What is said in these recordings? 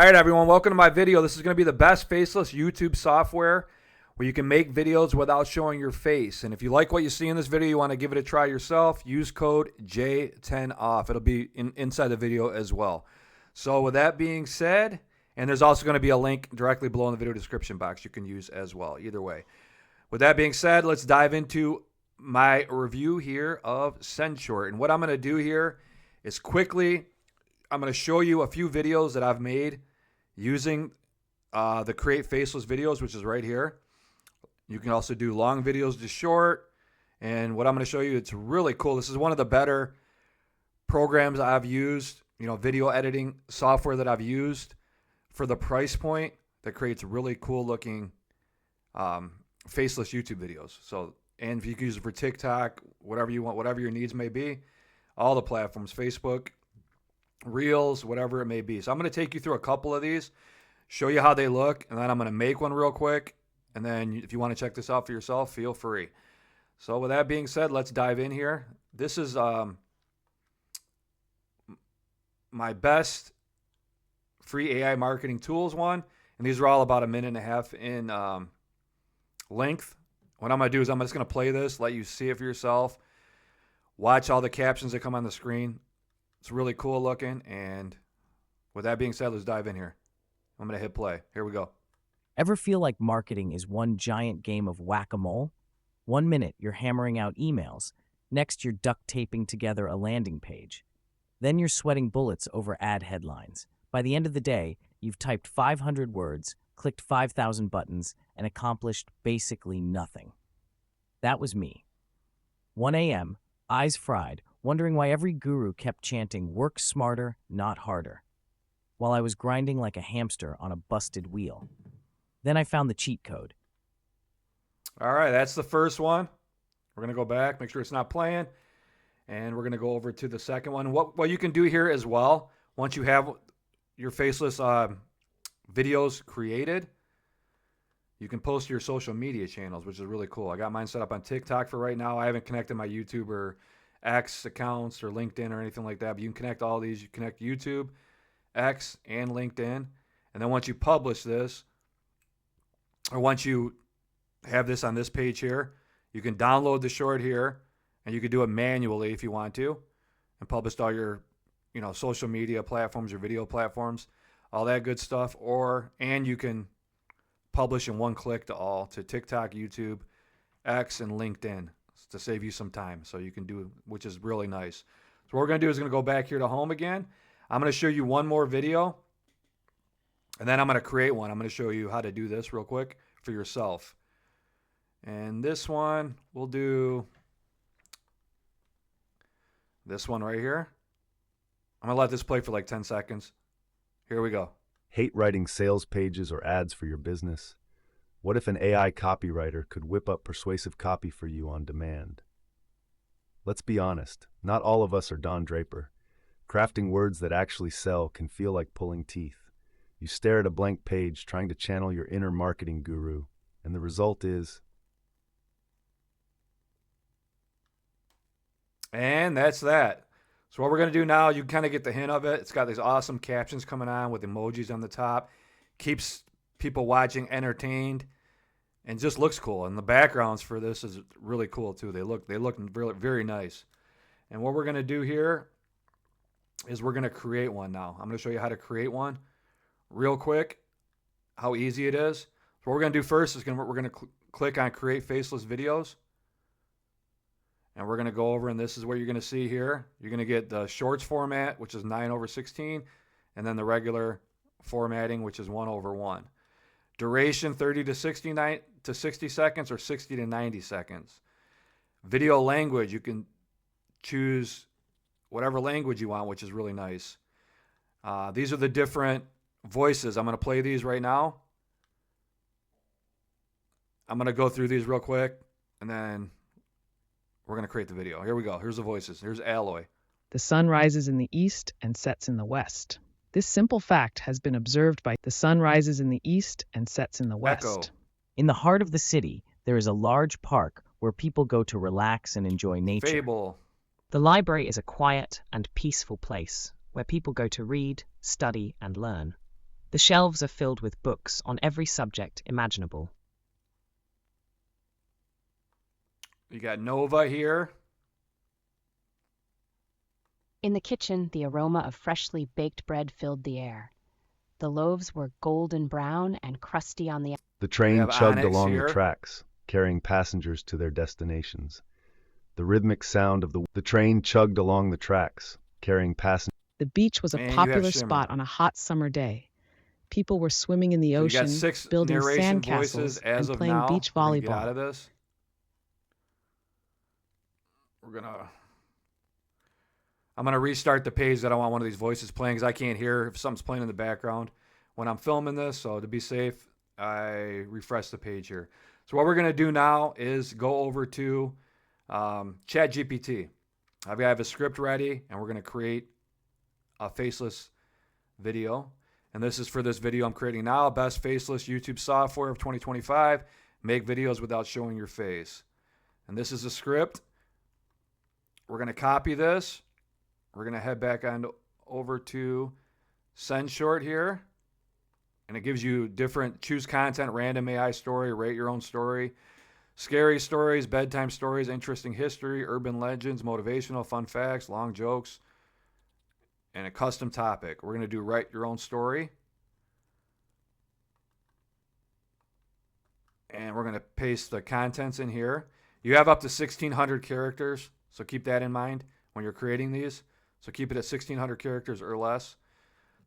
right, everyone, welcome to my video. This is going to be the best faceless YouTube software where you can make videos without showing your face. And if you like what you see in this video, you want to give it a try yourself, use code J10OFF. It'll be inside the video as well. So with that being said, and there's also going to be a link directly below in the video description box you can use as well, either way. With that being said, let's dive into my review here of SendShort. And what I'm going to do here is quickly, I'm going to show you a few videos that I've made using the Create Faceless videos, which is right here. You can also do long videos to short. And what I'm going to show you, it's really cool. This is one of the better programs I've used, video editing software that I've used for the price point that creates really cool looking faceless YouTube videos. So, and if you can use it for TikTok, whatever you want, whatever your needs may be, all the platforms, Facebook, Reels, whatever it may be. So I'm going to take you through a couple of these, show you how they look, and then I'm going to make one real quick. And then if you want to check this out for yourself, feel free. So with that being said, let's dive in here. This is my best free AI marketing tools one. And these are all about 1.5 minutes in length. What I'm going to do is I'm just going to play this, let you see it for yourself. Watch all the captions that come on the screen. It's really cool looking. And with that being said, let's dive in here. I'm going to hit play. Here we go. Ever feel like marketing is one giant game of whack-a-mole? 1 minute, you're hammering out emails. Next, you're duct taping together a landing page. Then you're sweating bullets over ad headlines. By the end of the day, you've typed 500 words, clicked 5,000 buttons, and accomplished basically nothing. That was me. 1 a.m., eyes fried, wondering why every guru kept chanting, "Work smarter, not harder," while I was grinding like a hamster on a busted wheel. Then I found the cheat code. All right, that's the first one. We're going to go back, make sure it's not playing, and we're going to go over to the second one. What you can do here as well, once you have your faceless videos created, you can post to your social media channels, which is really cool. I got mine set up on TikTok for right now. I haven't connected my YouTube or X accounts or LinkedIn or anything like that, but you can connect all these. You connect YouTube, X, and LinkedIn. And then once you publish this, or once you have this on this page here, you can download the short here, and you can do it manually if you want to, and publish to all your social media platforms, your video platforms, all that good stuff. And you can publish in one click to all, to TikTok, YouTube, X, and LinkedIn, to save you some time. So you can do, which is really nice. So what we're going to do is going to go back here to home again. I'm going to show you one more video, and then I'm going to create one. I'm going to show you how to do this real quick for yourself. And this one, we'll do this one right here. I'm going to let this play for like 10 seconds. Here we go. Hate writing sales pages or ads for your business? What if an AI copywriter could whip up persuasive copy for you on demand? Let's be honest, not all of us are Don Draper. Crafting words that actually sell can feel like pulling teeth. You stare at a blank page trying to channel your inner marketing guru, and the result is... And that's that. So what we're going to do now, you kind of get the hint of it. It's got these awesome captions coming on with emojis on the top. Keeps people watching entertained, and just looks cool. And the backgrounds for this is really cool too. They look really, very nice. And what we're going to do here is we're going to create one now. I'm going to show you how to create one real quick, how easy it is. So what we're going to do first is we're going to click on Create Faceless Videos. And we're going to go over, and this is what you're going to see here. You're going to get the shorts format, which is 9/16, and then the regular formatting, which is 1/1. Duration 30 to 60 seconds or 60 to 90 seconds. Video language, you can choose whatever language you want, which is really nice. These are the different voices. I'm going to play these right now. I'm going to go through these real quick, and then we're going to create the video. Here we go. Here's the voices. Here's Alloy. The sun rises in the east and sets in the west. This simple fact has been observed by the sun rises in the east and sets in the west. Echo. In the heart of the city, there is a large park where people go to relax and enjoy nature. Fable. The library is a quiet and peaceful place where people go to read, study, and learn. The shelves are filled with books on every subject imaginable. You got Nova here. In the kitchen, the aroma of freshly baked bread filled the air. The loaves were golden brown and crusty on the The train have chugged Onyx along here. the tracks, carrying passengers to their destinations. The rhythmic sound of the train chugged along the tracks, carrying passengers. The beach was a Man, you have popular Shimmer. spot on a hot summer day. People were swimming in the So you got ocean, 6 building narration voices sandcastles, as and of playing now. beach We're gonna get out volleyball. of this. I'm gonna restart the page that I want one of these voices playing because I can't hear if something's playing in the background when I'm filming this. So to be safe, I refresh the page here. So what we're gonna do now is go over to ChatGPT. I have a script ready, and we're gonna create a faceless video. And this is for this video I'm creating now, best faceless YouTube software of 2025. Make videos without showing your face. And this is a script. We're going to copy this. We're going to head back on over to SendShort here. And it gives you different, choose content, random AI story, rate your own story, scary stories, bedtime stories, interesting history, urban legends, motivational, fun facts, long jokes, and a custom topic. We're going to do write your own story. And we're going to paste the contents in here. You have up to 1,600 characters, so keep that in mind when you're creating these. So keep it at 1,600 characters or less.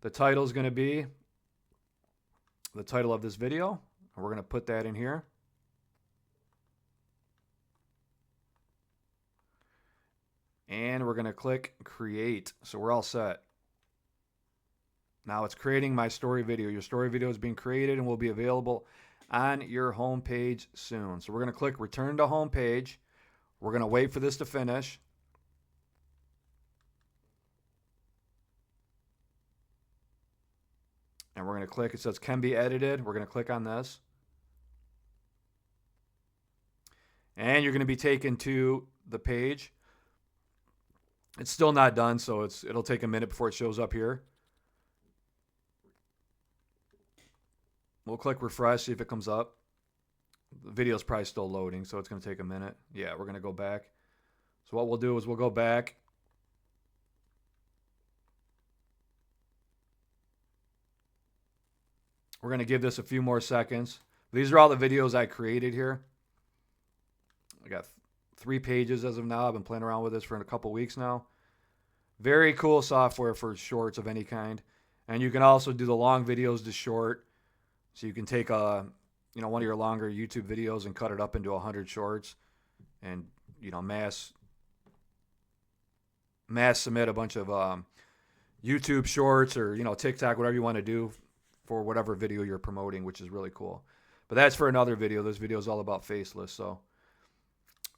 The title is going to be the title of this video. And we're going to put that in here. And we're going to click create. So we're all set. Now it's creating my story video. Your story video is being created and will be available on your home page soon. So we're going to click return to home page. We're going to wait for this to finish. And we're going to click, it says can be edited. We're going to click on this. And you're going to be taken to the page. It's still not done, so it'll take a minute before it shows up here. We'll click refresh, see if it comes up. The video's probably still loading, so it's going to take a minute. Yeah, we're going to go back. So what we'll do is we'll go back. We're going to give this a few more seconds. These are all the videos I created here. I got 3 pages as of now. I've been playing around with this for a couple weeks now. Very cool software for shorts of any kind. And you can also do the long videos to short. So you can take one of your longer YouTube videos and cut it up into 100 shorts and mass submit a bunch of YouTube shorts or TikTok, whatever you want to do for whatever video you're promoting, which is really cool. But that's for another video. This video is all about faceless. So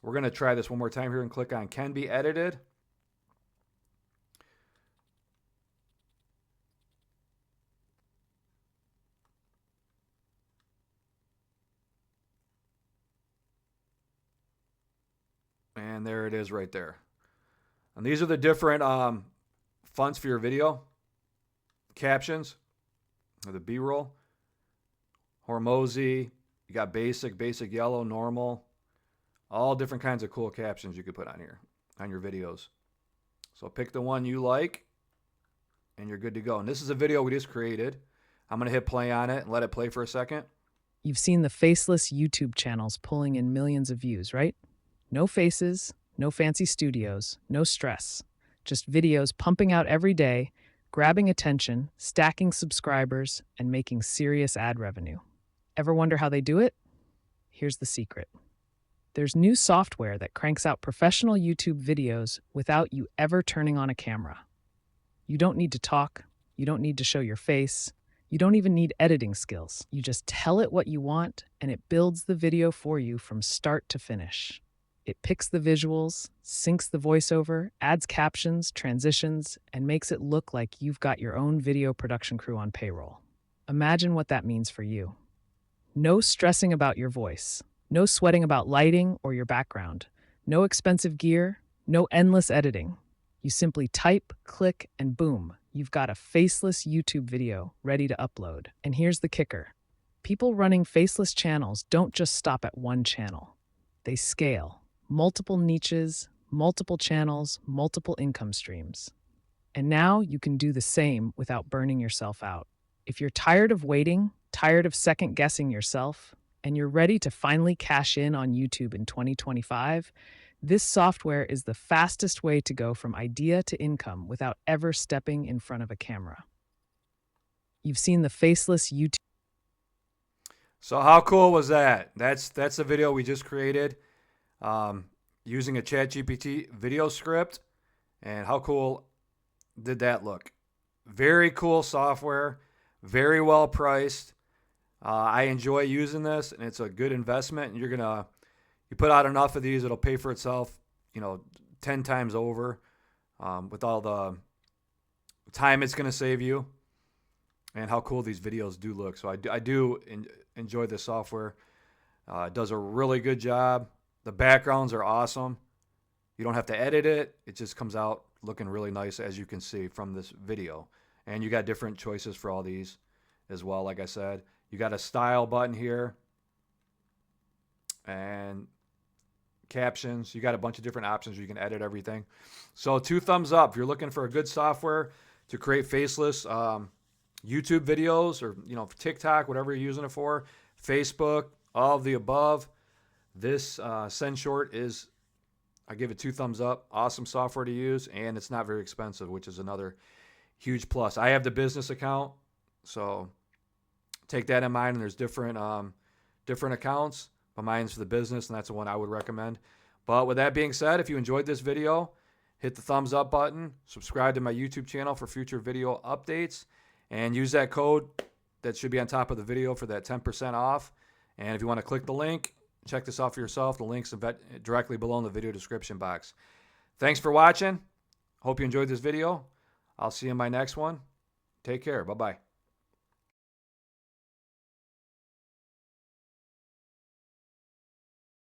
we're going to try this one more time here and click on can be edited. And there it is right there. And these are the different fonts for your video. Captions, or the B-roll. Hormozy, you got basic yellow, normal. All different kinds of cool captions you could put on here, on your videos. So pick the one you like, and you're good to go. And this is a video we just created. I'm going to hit play on it and let it play for a second. You've seen the faceless YouTube channels pulling in millions of views, right? No faces, no fancy studios, no stress. Just videos pumping out every day, grabbing attention, stacking subscribers, and making serious ad revenue. Ever wonder how they do it? Here's the secret. There's new software that cranks out professional YouTube videos without you ever turning on a camera. You don't need to talk. You don't need to show your face. You don't even need editing skills. You just tell it what you want, and it builds the video for you from start to finish. It picks the visuals, syncs the voiceover, adds captions, transitions, and makes it look like you've got your own video production crew on payroll. Imagine what that means for you. No stressing about your voice. No sweating about lighting or your background. No expensive gear. No endless editing. You simply type, click, and boom, you've got a faceless YouTube video ready to upload. And here's the kicker. People running faceless channels don't just stop at one channel. They scale. Multiple niches, multiple channels, multiple income streams. And now you can do the same without burning yourself out. If you're tired of waiting, tired of second-guessing yourself, and you're ready to finally cash in on YouTube in 2025, this software is the fastest way to go from idea to income without ever stepping in front of a camera. You've seen the faceless YouTube. So how cool was that? That's the video we just created using a ChatGPT video script. And how cool did that look? Very cool software, very well priced. I enjoy using this, and it's a good investment. And you put out enough of these, it'll pay for itself, 10 times over with all the time it's going to save you and how cool these videos do look. So I do enjoy this software. It does a really good job. The backgrounds are awesome. You don't have to edit it. It just comes out looking really nice, as you can see from this video. And you got different choices for all these as well. Like I said, you got a style button here and captions. You got a bunch of different options where you can edit everything. So 2 thumbs up if you're looking for a good software to create faceless YouTube videos, or TikTok, whatever you're using it for, Facebook, all of the above. This SendShort is, I give it 2 thumbs up. Awesome software to use, and it's not very expensive, which is another huge plus. I have the business account, so take that in mind. And there's different accounts, but mine's for the business, and that's the one I would recommend. But with that being said, if you enjoyed this video, hit the thumbs up button, subscribe to my YouTube channel for future video updates, and use that code that should be on top of the video for that 10% off. And if you want to click the link, check this out for yourself. The link's directly below in the video description box. Thanks for watching. Hope you enjoyed this video. I'll see you in my next one. Take care. Bye-bye.